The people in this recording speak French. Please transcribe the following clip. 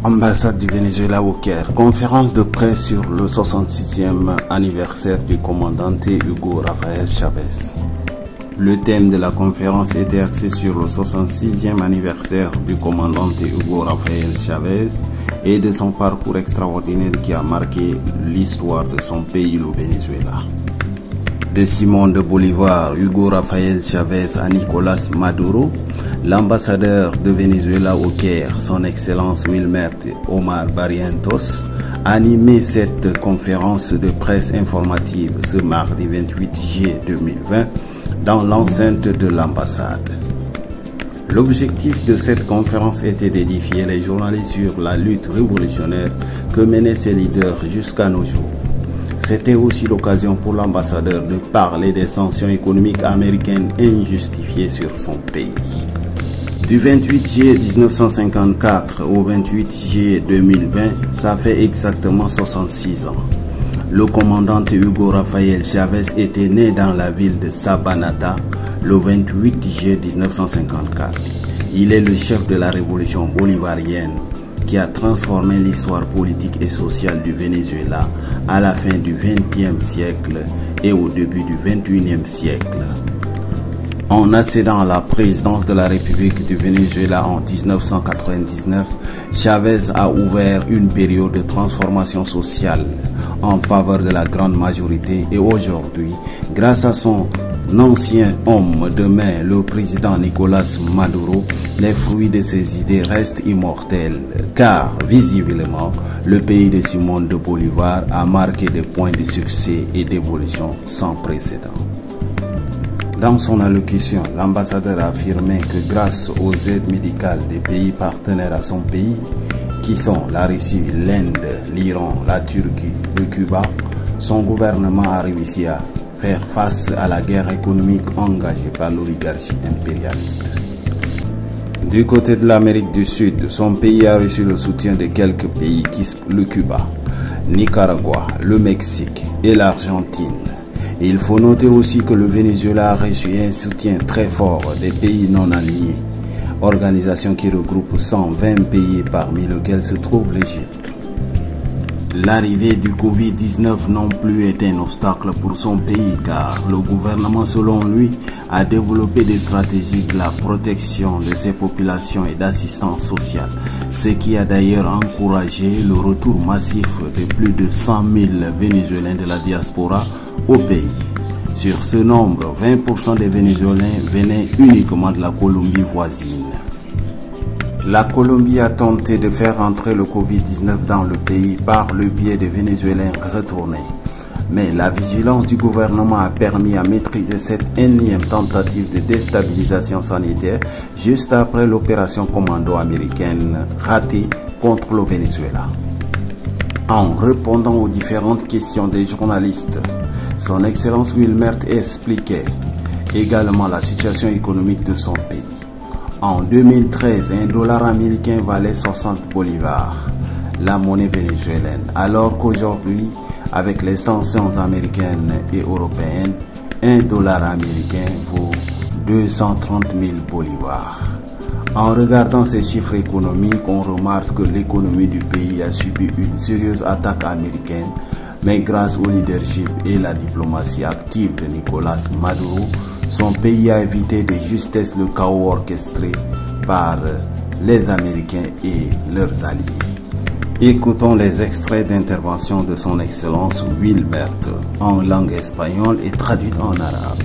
Ambassade du Venezuela au Caire, conférence de presse sur le 66e anniversaire du commandante Hugo Rafael Chávez. Le thème de la conférence était axé sur le 66e anniversaire du commandante Hugo Rafael Chávez et de son parcours extraordinaire qui a marqué l'histoire de son pays, le Venezuela. De Simón de Bolívar, Hugo Rafael Chávez à Nicolás Maduro, l'ambassadeur de Venezuela au Caire, son Excellence Wilmer Omar Barrientos, a animé cette conférence de presse informative ce mardi 28 juillet 2020 dans l'enceinte de l'ambassade. L'objectif de cette conférence était d'édifier les journalistes sur la lutte révolutionnaire que menaient ces leaders jusqu'à nos jours. C'était aussi l'occasion pour l'ambassadeur de parler des sanctions économiques américaines injustifiées sur son pays. Du 28 juillet 1954 au 28 juillet 2020, ça fait exactement 66 ans. Le commandant Hugo Rafael Chávez était né dans la ville de Sabanata le 28 juillet 1954. Il est le chef de la révolution bolivarienne qui a transformé l'histoire politique et sociale du Venezuela à la fin du XXe siècle et au début du XXIe siècle. En accédant à la présidence de la République du Venezuela en 1999, Chávez a ouvert une période de transformation sociale en faveur de la grande majorité et aujourd'hui, grâce à son ancien homme de main, le président Nicolás Maduro, les fruits de ses idées restent immortels car, visiblement, le pays de Simón de Bolívar a marqué des points de succès et d'évolution sans précédent. Dans son allocution, l'ambassadeur a affirmé que grâce aux aides médicales des pays partenaires à son pays, qui sont la Russie, l'Inde, l'Iran, la Turquie, le Cuba, son gouvernement a réussi à faire face à la guerre économique engagée par l'oligarchie impérialiste. Du côté de l'Amérique du Sud, son pays a reçu le soutien de quelques pays qui sont le Cuba, Nicaragua, le Mexique et l'Argentine. Il faut noter aussi que le Venezuela a reçu un soutien très fort des pays non alignés, organisation qui regroupe 120 pays parmi lesquels se trouve l'Égypte. L'arrivée du Covid-19 non plus est un obstacle pour son pays car le gouvernement, selon lui, a développé des stratégies de la protection de ses populations et d'assistance sociale, ce qui a d'ailleurs encouragé le retour massif de plus de 100 000 Vénézuéliens de la diaspora au pays. Sur ce nombre, 20% des Vénézuéliens venaient uniquement de la Colombie voisine. La Colombie a tenté de faire entrer le Covid-19 dans le pays par le biais des Vénézuéliens retournés. Mais la vigilance du gouvernement a permis à maîtriser cette énième tentative de déstabilisation sanitaire juste après l'opération commando américaine ratée contre le Venezuela. En répondant aux différentes questions des journalistes, son Excellence Wilmer expliquait également la situation économique de son pays. En 2013, un dollar américain valait 60 bolivars, la monnaie vénézuélienne, alors qu'aujourd'hui, avec les sanctions américaines et européennes, un dollar américain vaut 230 000 bolivars. En regardant ces chiffres économiques, on remarque que l'économie du pays a subi une sérieuse attaque américaine, mais grâce au leadership et la diplomatie active de Nicolás Maduro, son pays a évité de justesse le chaos orchestré par les Américains et leurs alliés. Écoutons les extraits d'intervention de son Excellence Wilmer en langue espagnole et traduite en arabe.